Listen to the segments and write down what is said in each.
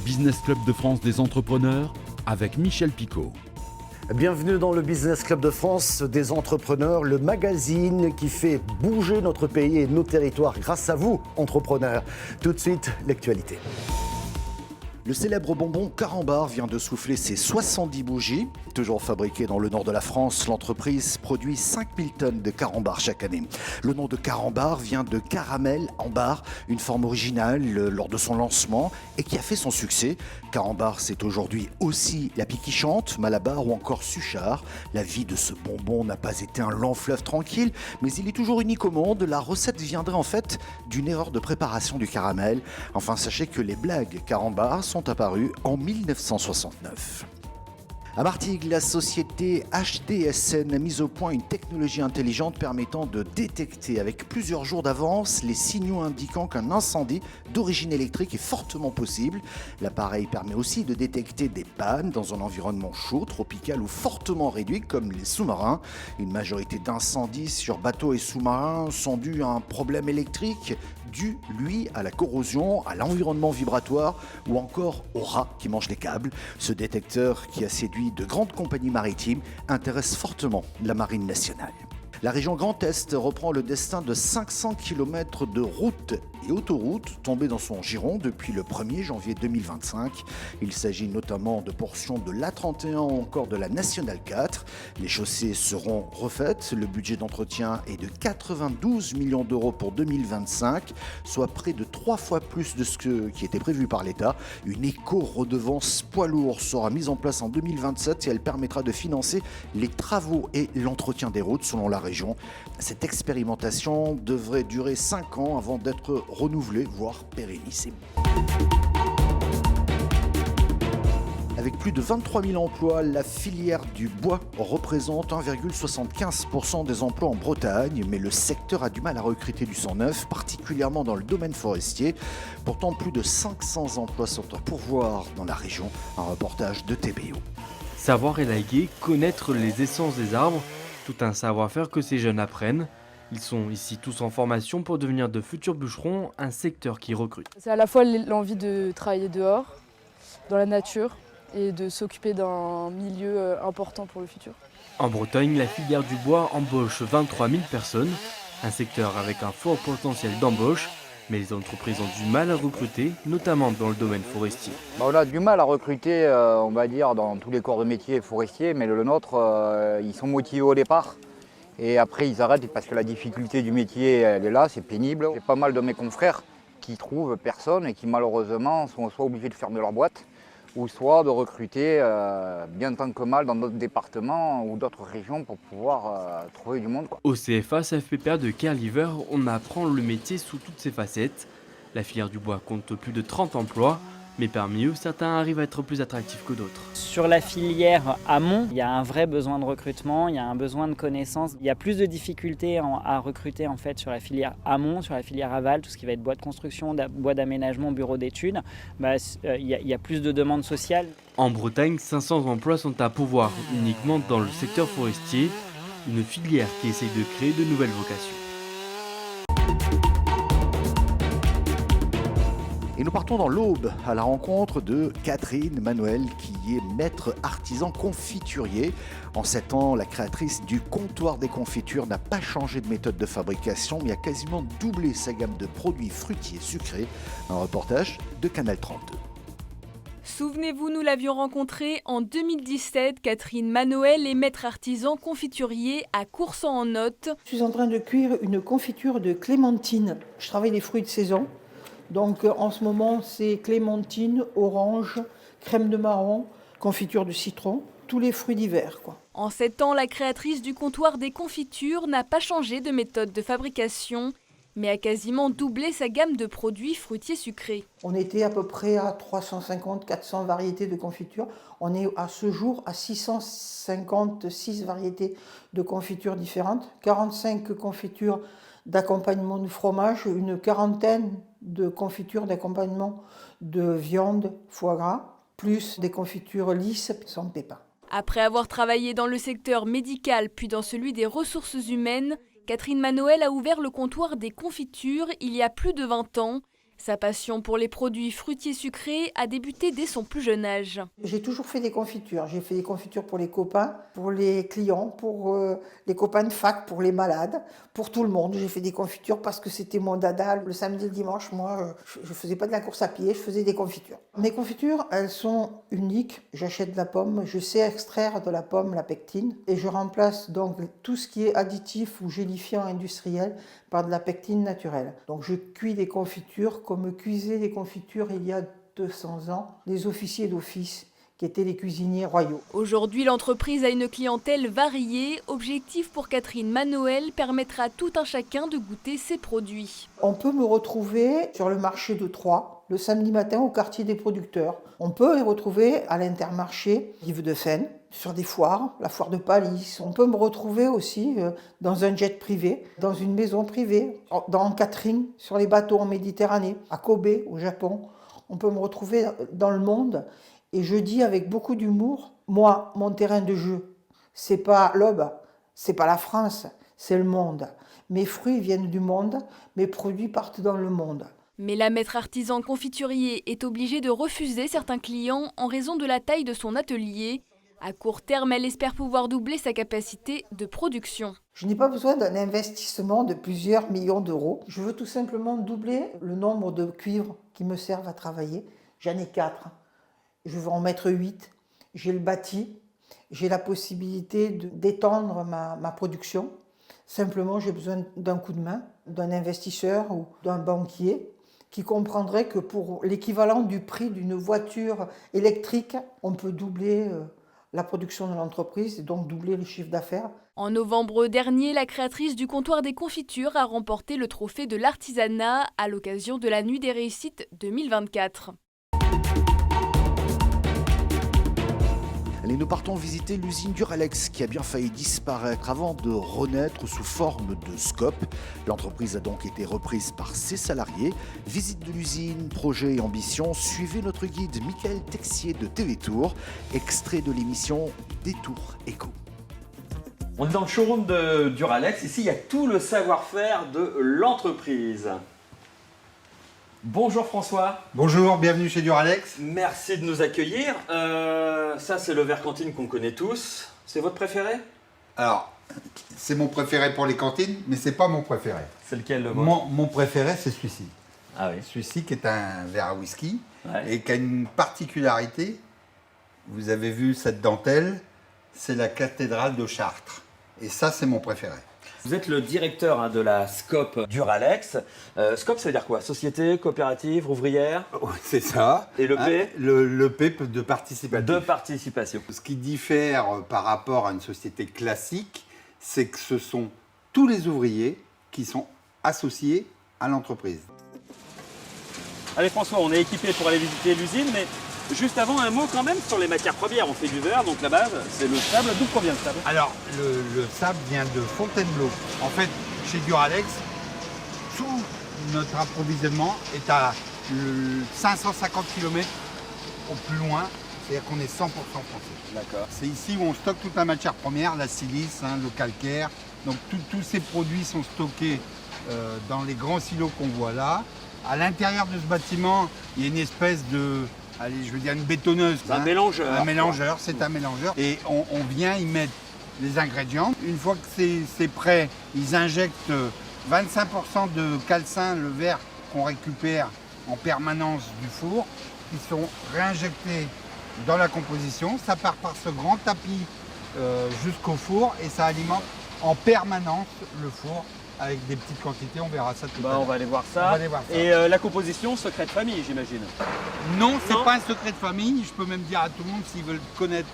Business Club de France des entrepreneurs avec Michel Picot. Bienvenue dans le Business Club de France des entrepreneurs, le magazine qui fait bouger notre pays et nos territoires grâce à vous, entrepreneurs. Tout de suite, l'actualité. Le célèbre bonbon Carambar vient de souffler ses 70 bougies. Toujours fabriqué dans le nord de la France, l'entreprise produit 5000 tonnes de Carambar chaque année. Le nom de Carambar vient de caramel en barre, une forme originale lors de son lancement et qui a fait son succès. Carambar, c'est aujourd'hui aussi la Pie qui chante, Malabar ou encore Suchard. La vie de ce bonbon n'a pas été un long fleuve tranquille, mais il est toujours unique au monde. La recette viendrait en fait d'une erreur de préparation du caramel. Enfin, sachez que les blagues Carambar sont apparus en 1969. À Martigues, la société HDSN a mis au point une technologie intelligente permettant de détecter avec plusieurs jours d'avance les signaux indiquant qu'un incendie d'origine électrique est fortement possible. L'appareil permet aussi de détecter des pannes dans un environnement chaud, tropical ou fortement réduit comme les sous-marins. Une majorité d'incendies sur bateaux et sous-marins sont dus à un problème électrique dû, lui, à la corrosion, à l'environnement vibratoire ou encore aux rats qui mangent les câbles. Ce détecteur qui a séduit de grandes compagnies maritimes intéresse fortement la Marine nationale. La région Grand Est reprend le destin de 500 km de routes et autoroutes tombées dans son giron depuis le 1er janvier 2025. Il s'agit notamment de portions de l'A31 ou encore de la Nationale 4. Les chaussées seront refaites. Le budget d'entretien est de 92 millions d'euros pour 2025, soit près de 3 fois plus de ce qui était prévu par l'État. Une éco-redevance poids lourd sera mise en place en 2027 et elle permettra de financer les travaux et l'entretien des routes selon la région. Cette expérimentation devrait durer 5 ans avant d'être renouvelée, voire pérennisée. Avec plus de 23 000 emplois, la filière du bois représente 1,75% des emplois en Bretagne, mais le secteur a du mal à recruter du sang neuf, particulièrement dans le domaine forestier. Pourtant, plus de 500 emplois sont à pourvoir dans la région. Un reportage de TBO. Savoir élaguer, connaître les essences des arbres, tout un savoir-faire que ces jeunes apprennent. Ils sont ici tous en formation pour devenir de futurs bûcherons, un secteur qui recrute. C'est à la fois l'envie de travailler dehors, dans la nature, et de s'occuper d'un milieu important pour le futur. En Bretagne, la filière du bois embauche 23 000 personnes, un secteur avec un fort potentiel d'embauche, mais les entreprises ont du mal à recruter, notamment dans le domaine forestier. On a du mal à recruter, on va dire, dans tous les corps de métier forestiers, mais le nôtre, ils sont motivés au départ. Et après, ils arrêtent parce que la difficulté du métier, elle est là, c'est pénible. J'ai pas mal de mes confrères qui trouvent personne et qui malheureusement sont soit obligés de fermer leur boîte, ou soit de recruter bien tant que mal dans d'autres départements ou d'autres régions pour pouvoir trouver du monde. Au CFA CFPPA de Kerliver, on apprend le métier sous toutes ses facettes. La filière du bois compte plus de 30 emplois, mais parmi eux, certains arrivent à être plus attractifs que d'autres. Sur la filière amont, il y a un vrai besoin de recrutement, il y a un besoin de connaissances. Il y a plus de difficultés à recruter en fait sur la filière amont, sur la filière aval, tout ce qui va être bois de construction, bois d'aménagement, bureau d'études. Il y a plus de demandes sociales. En Bretagne, 500 emplois sont à pourvoir uniquement dans le secteur forestier, une filière qui essaye de créer de nouvelles vocations. Et nous partons dans l'Aube à la rencontre de Catherine Manuel qui est maître artisan confiturier. En 7 ans, la créatrice du comptoir des confitures n'a pas changé de méthode de fabrication mais a quasiment doublé sa gamme de produits fruitiers sucrés. Un reportage de Canal 32. Souvenez-vous, nous l'avions rencontrée en 2017. Catherine Manuel est maître artisan confiturier à Courson-en-Othe. Je suis en train de cuire une confiture de clémentine. Je travaille les fruits de saison. Donc en ce moment, c'est clémentine, orange, crème de marron, confiture de citron, tous les fruits d'hiver, quoi. En 7 ans, la créatrice du comptoir des confitures n'a pas changé de méthode de fabrication, mais a quasiment doublé sa gamme de produits fruitiers sucrés. On était à peu près à 350-400 variétés de confitures. On est à ce jour à 656 variétés de confitures différentes, 45 confitures d'accompagnement de fromage, une quarantaine de confitures d'accompagnement de viande, foie gras, plus des confitures lisses sans pépins. Après avoir travaillé dans le secteur médical puis dans celui des ressources humaines, Catherine Manuel a ouvert le comptoir des confitures il y a plus de 20 ans. Sa passion pour les produits fruitiers sucrés a débuté dès son plus jeune âge. J'ai toujours fait des confitures. J'ai fait des confitures pour les copains, pour les clients, pour les copains de fac, pour les malades, pour tout le monde. J'ai fait des confitures parce que c'était mon dada. Le samedi et le dimanche, moi, je ne faisais pas de la course à pied, je faisais des confitures. Mes confitures, elles sont uniques. J'achète de la pomme, je sais extraire de la pomme la pectine et je remplace donc tout ce qui est additif ou gélifiant industriel par de la pectine naturelle. Donc je cuis des confitures comme cuisaient les confitures il y a 200 ans les officiers d'office qui étaient les cuisiniers royaux. Aujourd'hui, l'entreprise a une clientèle variée. Objectif pour Catherine Manoël, permettre à tout un chacun de goûter ses produits. On peut me retrouver sur le marché de Troyes, le samedi matin au quartier des producteurs. On peut les retrouver à l'Intermarché Yves-de-Seine, sur des foires, la foire de Palis. On peut me retrouver aussi dans un jet privé, dans une maison privée, dans catering, sur les bateaux en Méditerranée, à Kobe, au Japon. On peut me retrouver dans le monde. Et je dis avec beaucoup d'humour, moi, mon terrain de jeu, c'est pas l'Aube, c'est pas la France, c'est le monde. Mes fruits viennent du monde, mes produits partent dans le monde. Mais la maître artisan confiturier est obligée de refuser certains clients en raison de la taille de son atelier. À court terme, elle espère pouvoir doubler sa capacité de production. Je n'ai pas besoin d'un investissement de plusieurs millions d'euros. Je veux tout simplement doubler le nombre de cuivres qui me servent à travailler. J'en ai 4. Je veux en mettre 8. J'ai le bâti. J'ai la possibilité d'étendre ma production. Simplement, j'ai besoin d'un coup de main, d'un investisseur ou d'un banquier qui comprendrait que pour l'équivalent du prix d'une voiture électrique, on peut doubler la production de l'entreprise et donc doubler le chiffre d'affaires. En novembre dernier, la créatrice du comptoir des confitures a remporté le trophée de l'artisanat à l'occasion de la Nuit des réussites 2024. Allez, nous partons visiter l'usine Duralex qui a bien failli disparaître avant de renaître sous forme de scope. L'entreprise a donc été reprise par ses salariés. Visite de l'usine, projet et ambition. Suivez notre guide Michael Texier de TV Tour, extrait de l'émission Détour Éco. On est dans le showroom de Duralex. Ici, il y a tout le savoir-faire de l'entreprise. Bonjour François. Bonjour, bienvenue chez Duralex. Merci de nous accueillir. Ça, c'est le verre cantine qu'on connaît tous. C'est votre préféré? Alors, c'est mon préféré pour les cantines, mais c'est pas mon préféré. C'est lequel le vôtre? Mon préféré, c'est celui-ci. Ah oui. Celui-ci qui est un verre à whisky Ouais. et qui a une particularité. Vous avez vu cette dentelle, c'est la cathédrale de Chartres. Et ça, c'est mon préféré. Vous êtes le directeur de la SCOP Duralex. SCOP, ça veut dire quoi? Société, coopérative, ouvrière? C'est ça. Et le P? Le P de participatif. De participation. Ce qui diffère par rapport à une société classique, c'est que ce sont tous les ouvriers qui sont associés à l'entreprise. Allez François, on est équipé pour aller visiter l'usine, mais juste avant, un mot quand même sur les matières premières. On fait du verre, donc la base, c'est le sable. D'où provient le sable? Alors, le sable vient de Fontainebleau. En fait, chez Duralex, tout notre approvisionnement est à 550 km au plus loin. C'est-à-dire qu'on est 100% français. D'accord. C'est ici où on stocke toute la matière première, la silice, le calcaire. Donc tous ces produits sont stockés dans les grands silos qu'on voit là. À l'intérieur de ce bâtiment, il y a une espèce de... Allez, je veux dire une bétonneuse. Un mélangeur. Un mélangeur, c'est un mélangeur. Et on vient y mettre les ingrédients. Une fois que c'est prêt, ils injectent 25% de calcin, le verre qu'on récupère en permanence du four, qui sont réinjectés dans la composition. Ça part par ce grand tapis jusqu'au four et ça alimente en permanence le four avec des petites quantités. On verra ça tout à l'heure. On va aller voir ça. On va aller voir ça. Et la composition, secret de famille, j'imagine. Non, c'est pas un secret de famille. Je peux même dire à tout le monde, s'ils veulent connaître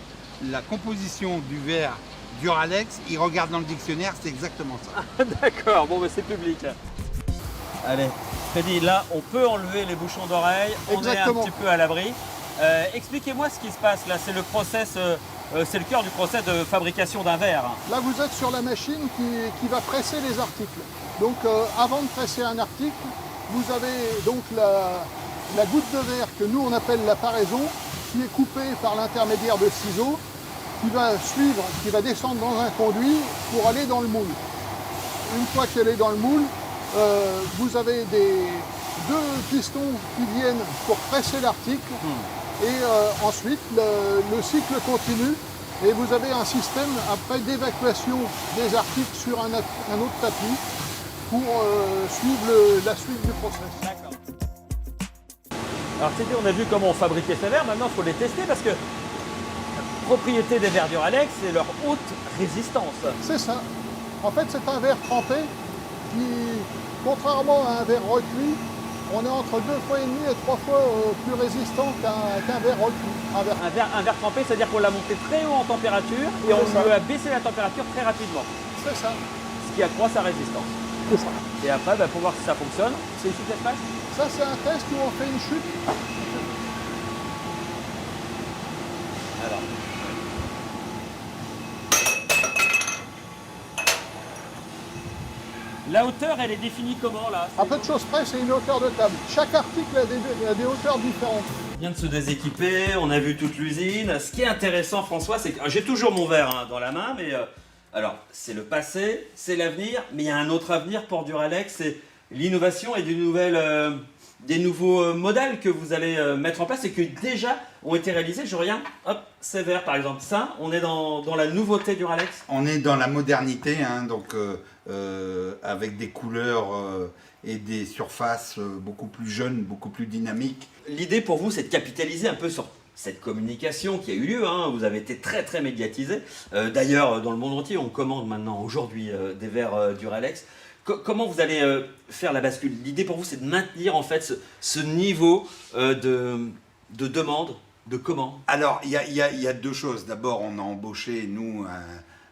la composition du verre Duralex, ils regardent dans le dictionnaire, c'est exactement ça. D'accord, bon, c'est public. Allez, Freddy, là, on peut enlever les bouchons d'oreille. On est un petit peu à l'abri. Expliquez-moi ce qui se passe là. C'est le process, c'est le cœur du process de fabrication d'un verre. Là, vous êtes sur la machine qui va presser les articles. Donc, avant de presser un article, vous avez donc la goutte de verre que nous on appelle la paraison, qui est coupée par l'intermédiaire de ciseaux, qui va descendre dans un conduit pour aller dans le moule. Une fois qu'elle est dans le moule, vous avez 2 pistons qui viennent pour presser l'article. Et ensuite, le cycle continue. Et vous avez un système après d'évacuation des articles sur un autre tapis pour suivre la suite du process. D'accord. Alors c'était, on a vu comment on fabriquait ces verres, maintenant il faut les tester parce que la propriété des verres Duralex, c'est leur haute résistance. C'est ça. En fait, c'est un verre trempé qui, contrairement à un verre recuit, on est entre 2 fois et demi et 3 fois plus résistant qu'un verre recuit. Un verre trempé, c'est-à-dire qu'on l'a monté très haut en température et on lui a baissé la température très rapidement. C'est ça. Ce qui accroît sa résistance. C'est ça. Et après, pour voir si ça fonctionne, c'est ici que ça se passe. Ça, c'est un test où on fait une chute. Alors. La hauteur, elle est définie comment là? À peu de choses près, c'est une hauteur de table. Chaque article a des hauteurs différentes. On vient de se déséquiper, on a vu toute l'usine. Ce qui est intéressant, François, c'est que j'ai toujours mon verre dans la main, mais alors c'est le passé, c'est l'avenir, mais il y a un autre avenir pour Duralex, c'est l'innovation et des nouveaux modèles que vous allez mettre en place et qui déjà ont été réalisés. Je regarde, hop, ces verres par exemple. Ça, on est dans la nouveauté Duralex. On est dans la modernité, hein, donc avec des couleurs et des surfaces beaucoup plus jeunes, beaucoup plus dynamiques. L'idée pour vous, c'est de capitaliser un peu sur cette communication qui a eu lieu, hein. Vous avez été très très médiatisé. D'ailleurs, dans le monde entier, on commande maintenant aujourd'hui des verres Duralex. Comment vous allez faire la bascule? L'idée pour vous, c'est de maintenir en fait ce niveau de demande, de commande. Alors, il y a 2 choses. D'abord, on a embauché, nous,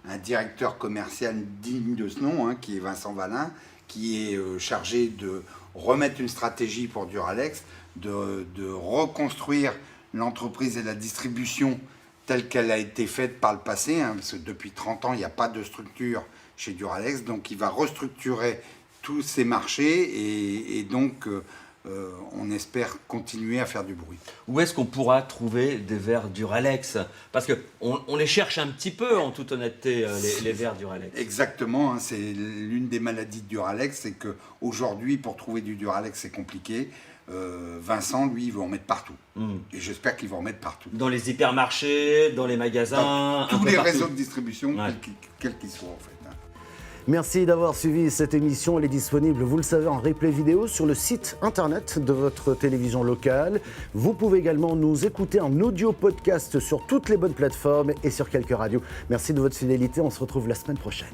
un directeur commercial digne de ce nom, hein, qui est Vincent Valin, qui est chargé de remettre une stratégie pour Duralex, de reconstruire l'entreprise et la distribution telle qu'elle a été faite par le passé, hein, parce que depuis 30 ans, il n'y a pas de structure chez Duralex, donc il va restructurer tous ces marchés et donc on espère continuer à faire du bruit. Où est-ce qu'on pourra trouver des verres Duralex? Parce qu'on les cherche un petit peu, en toute honnêteté, les verres Duralex. Exactement, hein, c'est l'une des maladies de Duralex, c'est qu'aujourd'hui, pour trouver du Duralex, c'est compliqué. Vincent, lui, il veut en mettre partout. Et j'espère qu'il va en mettre partout. Dans les hypermarchés, dans les magasins, dans tous les réseaux de distribution, quels qu'ils soient en fait. Merci d'avoir suivi cette émission. Elle est disponible, vous le savez, en replay vidéo sur le site internet de votre télévision locale. Vous pouvez également nous écouter en audio podcast sur toutes les bonnes plateformes et sur quelques radios. Merci de votre fidélité. On se retrouve la semaine prochaine.